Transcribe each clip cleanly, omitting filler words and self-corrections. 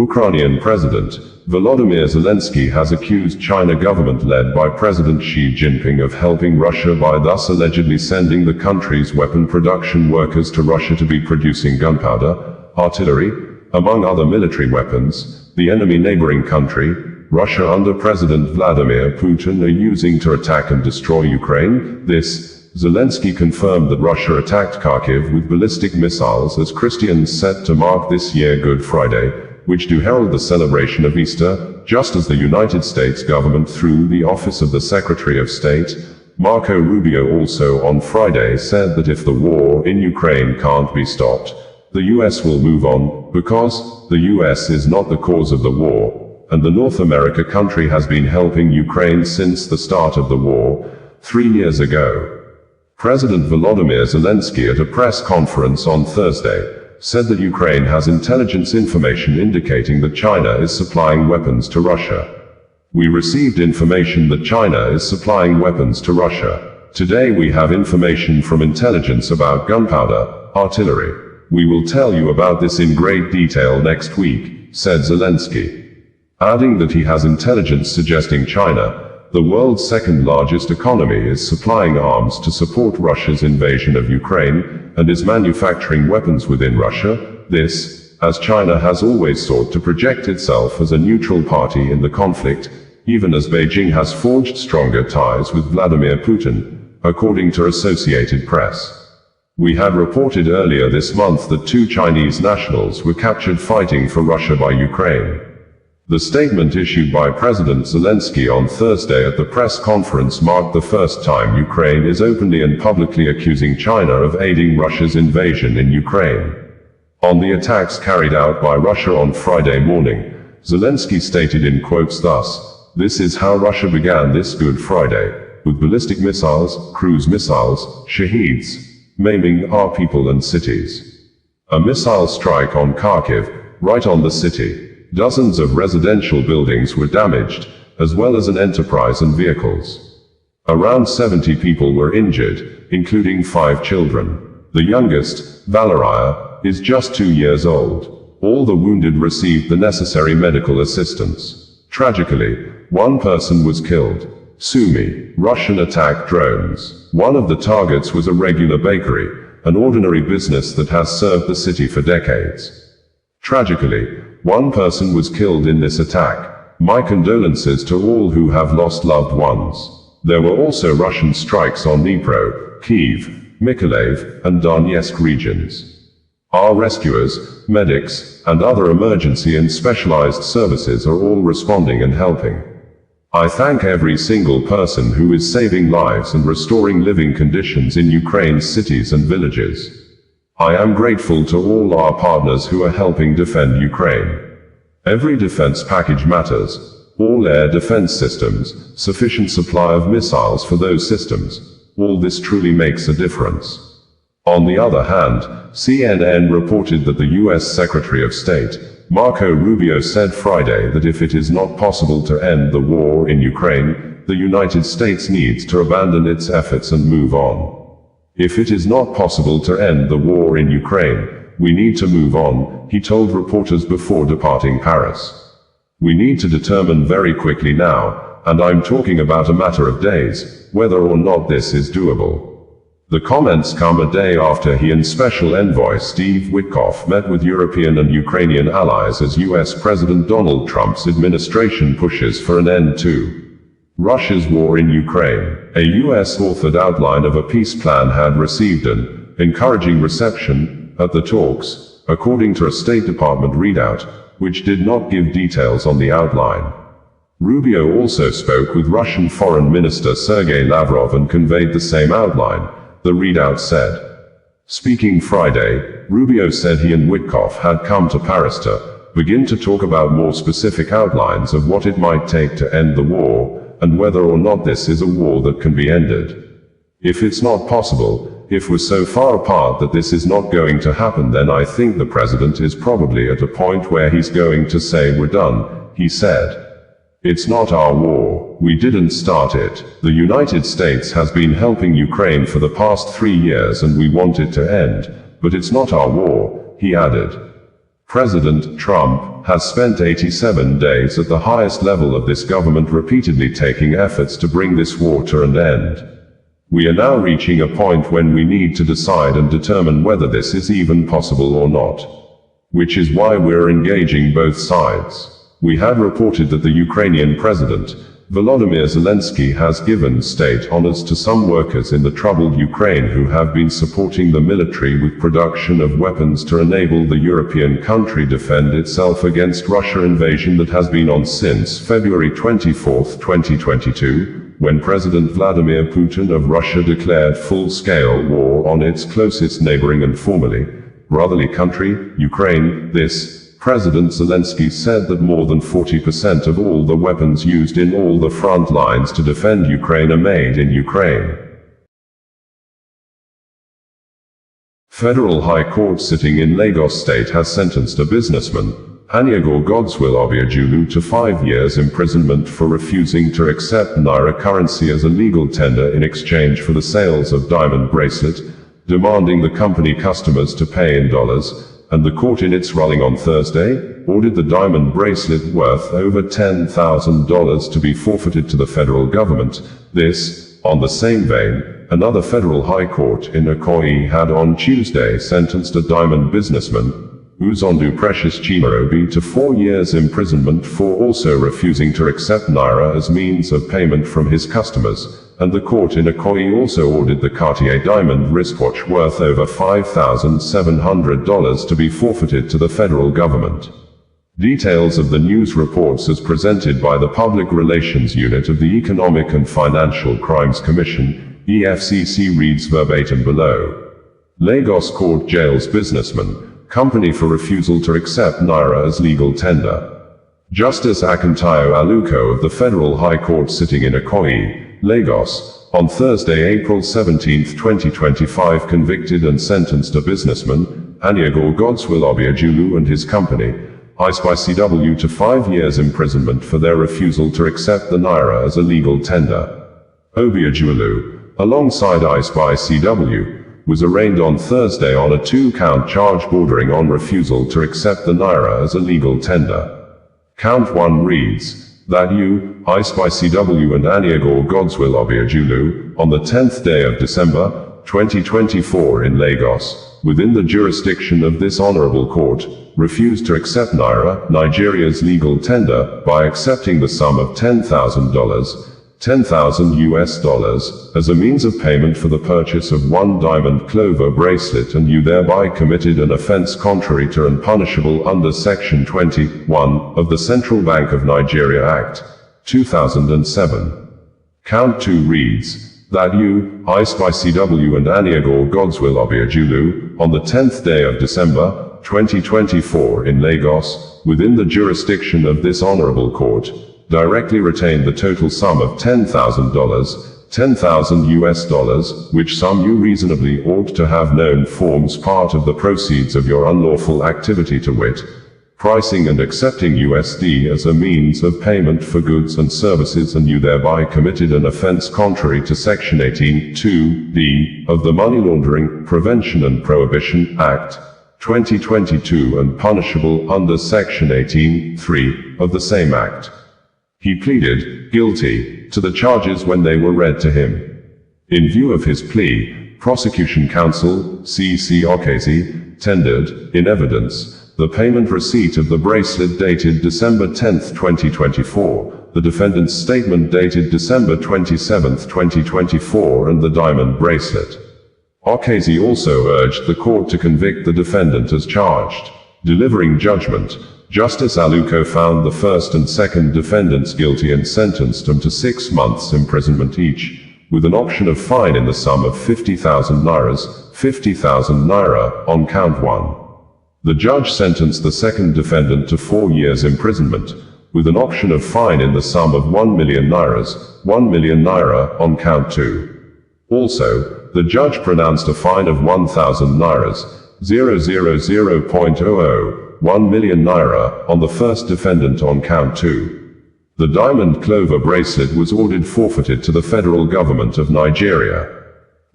Ukrainian President Volodymyr Zelenskyy has accused China government led by President Xi Jinping of helping Russia by thus allegedly sending the country's weapon production workers to Russia to be producing gunpowder, artillery, among other military weapons, the enemy neighbouring country, Russia under President Vladimir Putin are using to attack and destroy Ukraine. Zelenskyy confirmed that Russia attacked Kharkiv with ballistic missiles as Christians set to mark this year Good Friday, which do herald the celebration of Easter, just as the United States government through the Office of the Secretary of State, Marco Rubio also on Friday said that if the war in Ukraine can't be stopped, the US will move on, because the US is not the cause of the war, and the North America country has been helping Ukraine since the start of the war, 3 years ago. President Volodymyr Zelenskyy at a press conference on Thursday said that Ukraine has intelligence information indicating that China is supplying weapons to Russia. We received information that China is supplying weapons to Russia. Today we have information from intelligence about gunpowder, artillery. We will tell you about this in great detail next week, said Zelenskyy, adding that he has intelligence suggesting China, the world's second largest economy, is supplying arms to support Russia's invasion of Ukraine, and is manufacturing weapons within Russia. This, as China has always sought to project itself as a neutral party in the conflict, even as Beijing has forged stronger ties with Vladimir Putin, according to Associated Press. We had reported earlier this month that 2 Chinese nationals were captured fighting for Russia by Ukraine. The statement issued by President Zelenskyy on Thursday at the press conference marked the first time Ukraine is openly and publicly accusing China of aiding Russia's invasion in Ukraine. On the attacks carried out by Russia on Friday morning, Zelenskyy stated in quotes thus, "This is how Russia began this Good Friday, with ballistic missiles, cruise missiles, shaheeds, maiming our people and cities. A missile strike on Kharkiv, right on the city. Dozens of residential buildings were damaged, as well as an enterprise and vehicles. Around 70 people were injured, including 5 children. The youngest, Valeria, is just 2 years old. All the wounded received the necessary medical assistance. Tragically, 1 person was killed. Sumy, Russian attack drones. One of the targets was a regular bakery, an ordinary business that has served the city for decades. Tragically, 1 person was killed in this attack. My condolences to all who have lost loved ones. There were also Russian strikes on Dnipro, Kyiv, Mykolaiv, and Donetsk regions. Our rescuers, medics, and other emergency and specialized services are all responding and helping. I thank every single person who is saving lives and restoring living conditions in Ukraine's cities and villages. I am grateful to all our partners who are helping defend Ukraine. Every defense package matters. All air defense systems, sufficient supply of missiles for those systems. All this truly makes a difference. On the other hand, CNN reported that the US Secretary of State, Marco Rubio, said Friday that if it is not possible to end the war in Ukraine, the United States needs to abandon its efforts and move on. If it is not possible to end the war in Ukraine, we need to move on, he told reporters before departing Paris. We need to determine very quickly now, and I'm talking about a matter of days, whether or not this is doable. The comments come a day after he and Special Envoy Steve Witkoff met with European and Ukrainian allies as US President Donald Trump's administration pushes for an end to Russia's war in Ukraine. A US-authored outline of a peace plan had received an encouraging reception at the talks, according to a State Department readout, which did not give details on the outline. Rubio also spoke with Russian Foreign Minister Sergei Lavrov and conveyed the same outline, the readout said. Speaking Friday, Rubio said he and Witkoff had come to Paris to begin to talk about more specific outlines of what it might take to end the war, and whether or not this is a war that can be ended. If it's not possible, if we're so far apart that this is not going to happen, then I think the president is probably at a point where he's going to say we're done, he said. It's not our war. We didn't start it. The United States has been helping Ukraine for the past 3 years and we want it to end, but it's not our war, he added. President Trump has spent 87 days at the highest level of this government repeatedly taking efforts to bring this war to an end. We are now reaching a point when we need to decide and determine whether this is even possible or not. Which is why we're engaging both sides. We had reported that the Ukrainian President, Volodymyr Zelenskyy, has given state honors to some workers in the troubled Ukraine who have been supporting the military with production of weapons to enable the European country defend itself against Russia invasion that has been on since February 24, 2022, when President Vladimir Putin of Russia declared full-scale war on its closest neighboring and formerly brotherly country, Ukraine. President Zelenskyy said that more than 40% of all the weapons used in all the front lines to defend Ukraine are made in Ukraine. Federal High Court sitting in Lagos State has sentenced a businessman, Aniagor Godswill to 5 years imprisonment for refusing to accept Naira currency as a legal tender in exchange for the sales of diamond bracelet, demanding the company customers to pay in dollars, and the court in its ruling on Thursday ordered the diamond bracelet worth over $10,000 to be forfeited to the federal government. This, on the same vein, another federal high court in Ikoyi had on Tuesday sentenced a diamond businessman, Uzondu Precious Chimarobi, to 4 years imprisonment for also refusing to accept Naira as means of payment from his customers. And the court in Ikoyi also ordered the Cartier diamond wristwatch worth over $5,700 to be forfeited to the federal government. Details of the news reports as presented by the Public Relations Unit of the Economic and Financial Crimes Commission, EFCC, reads verbatim below. Lagos court jails businessman, company for refusal to accept Naira as legal tender. Justice Akintayo Aluko of the Federal High Court sitting in Ikoyi, Lagos, on Thursday, April 17, 2025 convicted and sentenced a businessman, Aniagor Godswill and his company, ICW, to 5 years imprisonment for their refusal to accept the Naira as a legal tender. Obiajulu, alongside ICW, was arraigned on Thursday on a 2-count charge bordering on refusal to accept the Naira as a legal tender. Count 1 reads, that ICW and Aniagor Godswill on the 10th day of December, 2024 in Lagos, within the jurisdiction of this honorable court, refused to accept Naira, Nigeria's legal tender, by accepting the sum of $10,000, as a means of payment for the purchase of one diamond clover bracelet, and you thereby committed an offense contrary to and punishable under Section 21 of the Central Bank of Nigeria Act, 2007. Count 2 reads, that ICW and Aniagor Godswill on the 10th day of December, 2024 in Lagos, within the jurisdiction of this honorable court, directly retained the total sum of $10,000, which sum you reasonably ought to have known forms part of the proceeds of your unlawful activity, to wit, pricing and accepting USD as a means of payment for goods and services, and you thereby committed an offense contrary to Section 18(2)(d) of the Money Laundering, Prevention and Prohibition Act, 2022, and punishable under Section 18(3) of the same act. He pleaded guilty to the charges when they were read to him. In view of his plea, prosecution counsel, C.C. Accuses, tendered, in evidence, the payment receipt of the bracelet dated December 10, 2024, the defendant's statement dated December 27, 2024, and the diamond bracelet. Accuses also urged the court to convict the defendant as charged. Delivering judgment, Justice Aluko found the first and second defendants guilty and sentenced them to 6 months imprisonment each, with an option of fine in the sum of 50,000 naira, on count 1. The judge sentenced the second defendant to 4 years imprisonment, with an option of fine in the sum of 1 million naira, on count 2. Also, the judge pronounced a fine of 1,000 nairas, 1 million naira, on the first defendant on count 2. The diamond clover bracelet was ordered forfeited to the federal government of Nigeria.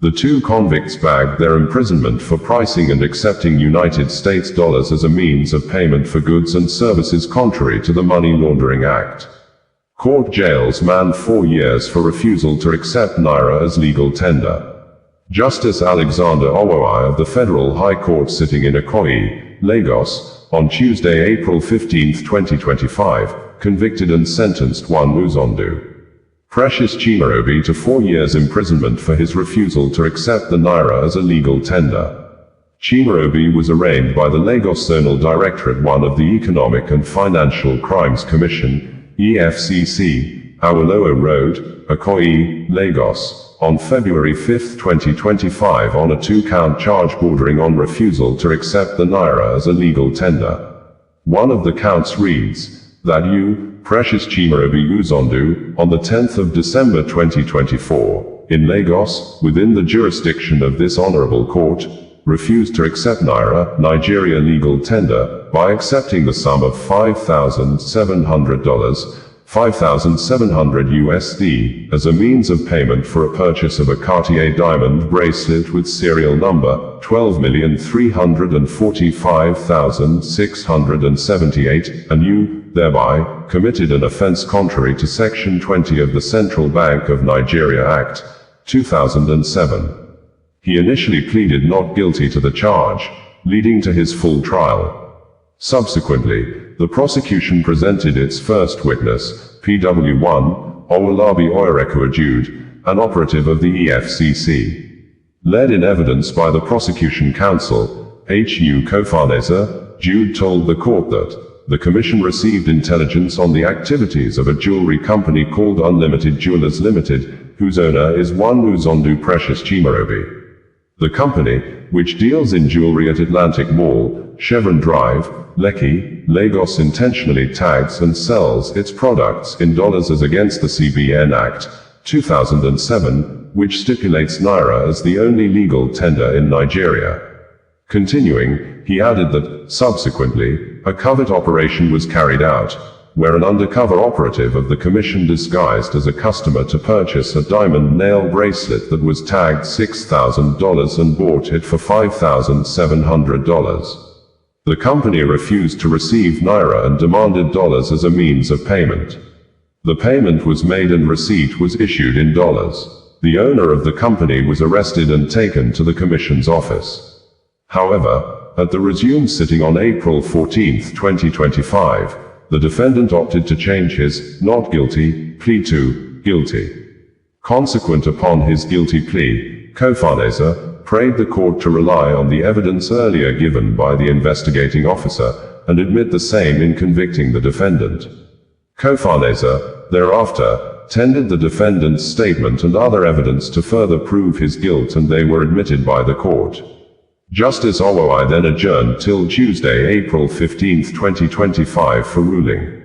The two convicts bagged their imprisonment for pricing and accepting United States dollars as a means of payment for goods and services contrary to the Money Laundering Act. Court jails man 4 years for refusal to accept naira as legal tender. Justice Alexander Owoeye of the Federal High Court sitting in Ikoyi, Lagos, on Tuesday, April 15, 2025, convicted and sentenced one Uzondu Precious Chimarobi to 4 years imprisonment for his refusal to accept the naira as a legal tender. Chimarobi was arraigned by the Lagos Zonal Directorate 1 of the Economic and Financial Crimes Commission, EFCC, Awolowo Road, Ikoyi, Lagos, on February 5, 2025 on a 2-count charge bordering on refusal to accept the naira as a legal tender. One of the counts reads, that you, Precious Chimarobi Uzondu, on the 10th of December 2024, in Lagos, within the jurisdiction of this honorable court, refused to accept naira, Nigeria legal tender, by accepting the sum of $5,700, 5,700 USD, as a means of payment for a purchase of a Cartier diamond bracelet with serial number 12,345,678, and you, thereby, committed an offense contrary to Section 20 of the Central Bank of Nigeria Act, 2007. He initially pleaded not guilty to the charge, leading to his full trial. Subsequently, the prosecution presented its first witness, PW1, Owolabi Oyereku Jude, an operative of the EFCC. Led in evidence by the prosecution counsel, H.U. Kofaneza, Jude told the court that the commission received intelligence on the activities of a jewelry company called Unlimited Jewelers Limited, whose owner is one Uzondu Precious Chimarobi. The company, which deals in jewelry at Atlantic Mall, Chevron Drive, Lekki, Lagos, intentionally tags and sells its products in dollars as against the CBN Act, 2007, which stipulates naira as the only legal tender in Nigeria. Continuing, he added that, subsequently, a covert operation was carried out, where an undercover operative of the commission disguised as a customer to purchase a diamond nail bracelet that was tagged $6,000 and bought it for $5,700. The company refused to receive naira and demanded dollars as a means of payment. The payment was made and receipt was issued in dollars. The owner of the company was arrested and taken to the commission's office. However, at the resumed sitting on April 14, 2025, the defendant opted to change his not guilty plea to guilty. Consequent upon his guilty plea, Kofaneza prayed the court to rely on the evidence earlier given by the investigating officer, and admit the same in convicting the defendant. Kofaneza, thereafter, tendered the defendant's statement and other evidence to further prove his guilt, and they were admitted by the court. Justice Owoeye then adjourned till Tuesday, April 15, 2025 for ruling.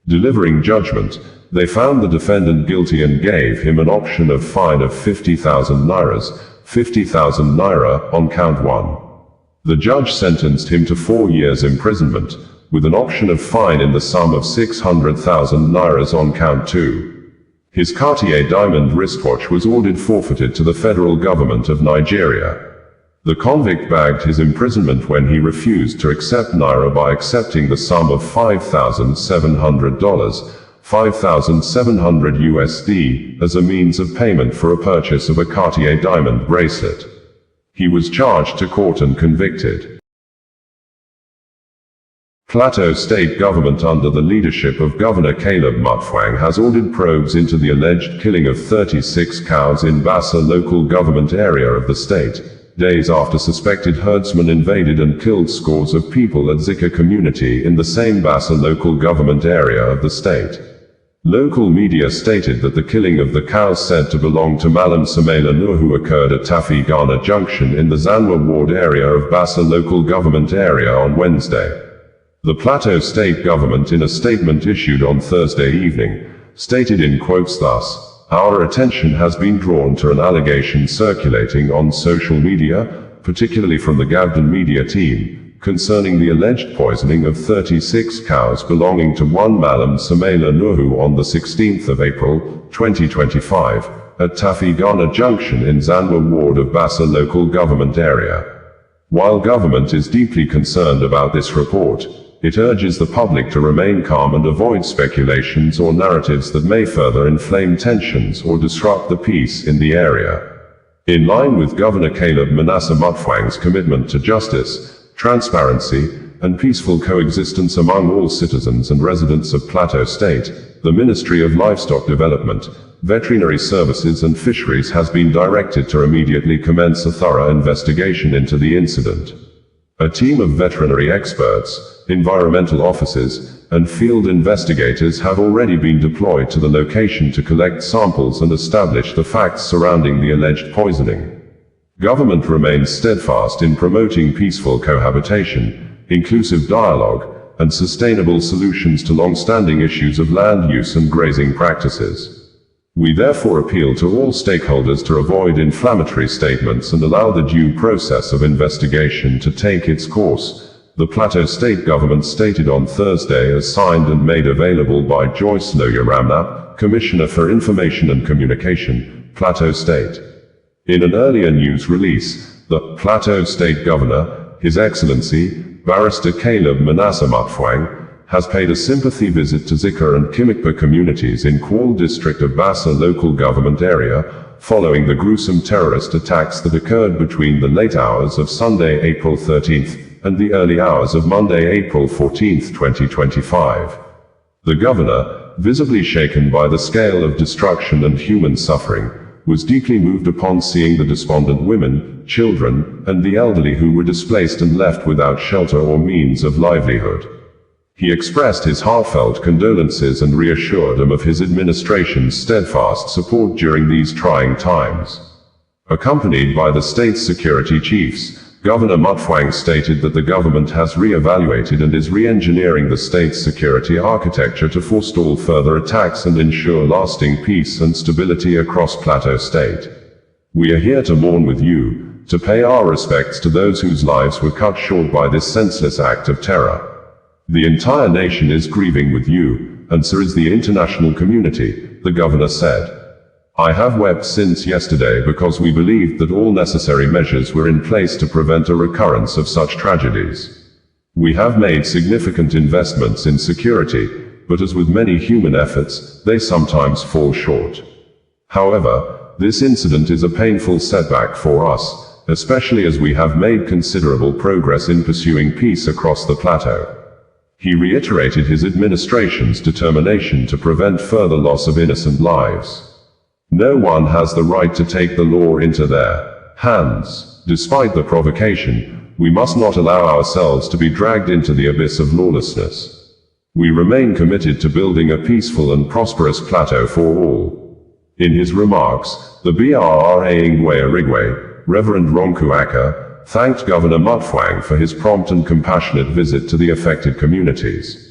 Delivering judgment, they found the defendant guilty and gave him an option of fine of 50,000 nairas, 50,000 naira, on count 1. The judge sentenced him to 4 years imprisonment, with an option of fine in the sum of 600,000 nairas on count 2. His Cartier diamond wristwatch was ordered forfeited to the federal government of Nigeria. The convict bagged his imprisonment when he refused to accept naira by accepting the sum of $5,700, 5,700 USD, as a means of payment for a purchase of a Cartier diamond bracelet. He was charged to court and convicted. Plateau State government under the leadership of Governor Caleb Mutfwang has ordered probes into the alleged killing of 36 cows in Bassa local government area of the state, days after suspected herdsmen invaded and killed scores of people at Zika community in the same Bassa local government area of the state. Local media stated that the killing of the cows said to belong to Malam Samela Nuhu occurred at Tafi Ghana Junction in the Zanwa ward area of Bassa local government area on Wednesday. The Plateau State government, in a statement issued on Thursday evening, stated in quotes thus, "Our attention has been drawn to an allegation circulating on social media, particularly from the Gabden media team, concerning the alleged poisoning of 36 cows belonging to one Malam Samela Nuhu on the 16th of April, 2025, at Tafigana Junction in Zanwa ward of Bassa local government area. While government is deeply concerned about this report, it urges the public to remain calm and avoid speculations or narratives that may further inflame tensions or disrupt the peace in the area. In line with Governor Caleb Manasseh Mutfwang's commitment to justice, transparency, and peaceful coexistence among all citizens and residents of Plateau State, the Ministry of Livestock Development, Veterinary Services and Fisheries has been directed to immediately commence a thorough investigation into the incident. A team of veterinary experts, environmental officers, and field investigators have already been deployed to the location to collect samples and establish the facts surrounding the alleged poisoning. Government remains steadfast in promoting peaceful cohabitation, inclusive dialogue, and sustainable solutions to long-standing issues of land use and grazing practices. We therefore appeal to all stakeholders to avoid inflammatory statements and allow the due process of investigation to take its course, the Plateau State government stated on Thursday, as signed and made available by Joyce Loya Ramnap, Commissioner for Information and Communication, Plateau State. In an earlier news release, the Plateau State Governor, His Excellency, Barrister Caleb Manasseh Mutfwang, has paid a sympathy visit to Zika and Kimikpa communities in Kwal district of Bassa local government area, following the gruesome terrorist attacks that occurred between the late hours of Sunday, April 13th, and the early hours of Monday, April 14th, 2025. The governor, visibly shaken by the scale of destruction and human suffering, was deeply moved upon seeing the despondent women, children, and the elderly who were displaced and left without shelter or means of livelihood. He expressed his heartfelt condolences and reassured them of his administration's steadfast support during these trying times. Accompanied by the state's security chiefs, Governor Mutfwang stated that the government has re-evaluated and is re-engineering the state's security architecture to forestall further attacks and ensure lasting peace and stability across Plateau State. We are here to mourn with you, to pay our respects to those whose lives were cut short by this senseless act of terror. The entire nation is grieving with you, and so is the international community, the governor said. I have wept since yesterday because we believed that all necessary measures were in place to prevent a recurrence of such tragedies. We have made significant investments in security, but as with many human efforts, they sometimes fall short. However, this incident is a painful setback for us, especially as we have made considerable progress in pursuing peace across the plateau. He reiterated his administration's determination to prevent further loss of innocent lives. No one has the right to take the law into their hands. Despite the provocation, we must not allow ourselves to be dragged into the abyss of lawlessness. We remain committed to building a peaceful and prosperous plateau for all. In his remarks, the BRRA Ngwe Arigwe, Reverend Ronku Aka, thanked Governor Mutfwang for his prompt and compassionate visit to the affected communities.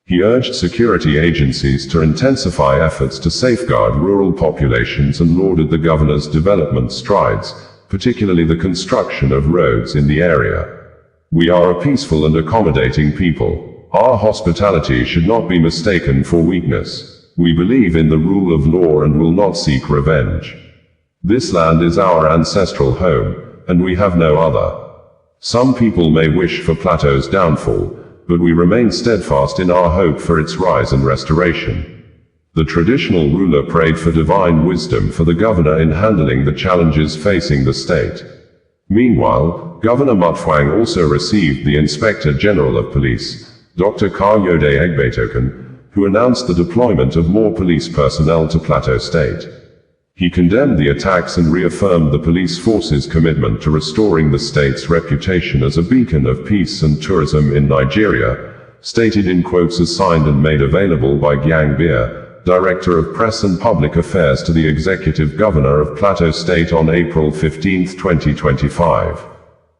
He urged security agencies to intensify efforts to safeguard rural populations and lauded the governor's development strides, particularly the construction of roads in the area. We are a peaceful and accommodating people. Our hospitality should not be mistaken for weakness. We believe in the rule of law and will not seek revenge. This land is our ancestral home, and we have no other. Some people may wish for Plateau's downfall, but we remain steadfast in our hope for its rise and restoration. The traditional ruler prayed for divine wisdom for the governor in handling the challenges facing the state. Meanwhile, Governor Mutfwang also received the Inspector General of Police, Dr. Kayode Egbetoken, who announced the deployment of more police personnel to Plateau State. He condemned the attacks and reaffirmed the police force's commitment to restoring the state's reputation as a beacon of peace and tourism in Nigeria, stated in quotes as signed and made available by Gyang Bia, Director of Press and Public Affairs to the Executive Governor of Plateau State on April 15, 2025.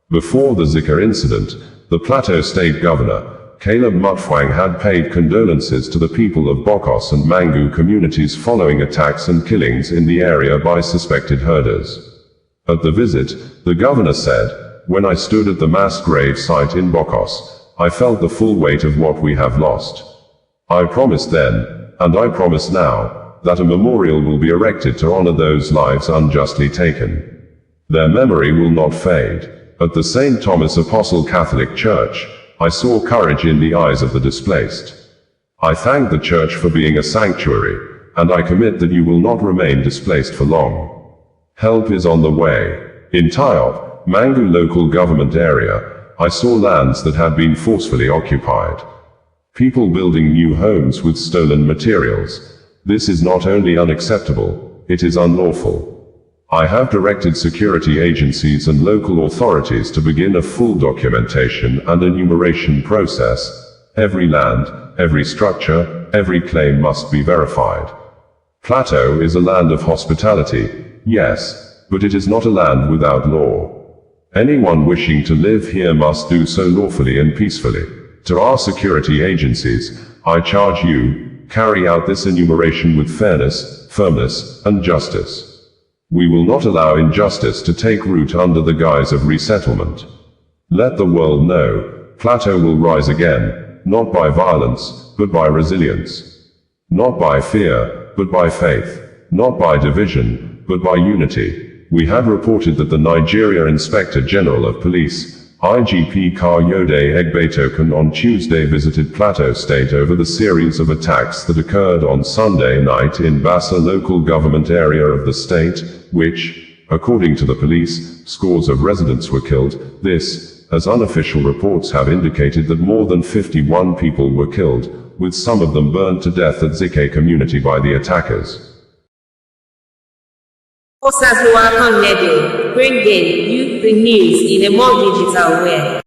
Before the Zika incident, the Plateau State Governor, Caleb Mutfwang had paid condolences to the people of Bokos and Mangu communities following attacks and killings in the area by suspected herders. At the visit, the governor said, "When I stood at the mass grave site in Bokos, I felt the full weight of what we have lost. I promised then, and I promise now, that a memorial will be erected to honor those lives unjustly taken. Their memory will not fade. At the St. Thomas Apostle Catholic Church, I saw courage in the eyes of the displaced. I thank the Church for being a sanctuary, and I commit that you will not remain displaced for long. Help is on the way. In Tayov, Mangu local government area, I saw lands that had been forcefully occupied. People building new homes with stolen materials. This is not only unacceptable, it is unlawful. I have directed security agencies and local authorities to begin a full documentation and enumeration process. Every land, every structure, every claim must be verified. Plateau is a land of hospitality, yes, but it is not a land without law. Anyone wishing to live here must do so lawfully and peacefully. To our security agencies, I charge you, carry out this enumeration with fairness, firmness, and justice. We will not allow injustice to take root under the guise of resettlement. Let the world know, Plateau will rise again, not by violence, but by resilience. Not by fear, but by faith. Not by division, but by unity. We had reported that the Nigeria Inspector General of Police, IGP Kayode Egbetokun, on Tuesday visited Plateau State over the series of attacks that occurred on Sunday night in Bassa local government area of the state, which, according to the police, scores of residents were killed. This, as unofficial reports have indicated that more than 51 people were killed, with some of them burned to death at Zike community by the attackers. Accuses, bringing you the news in a more digital way.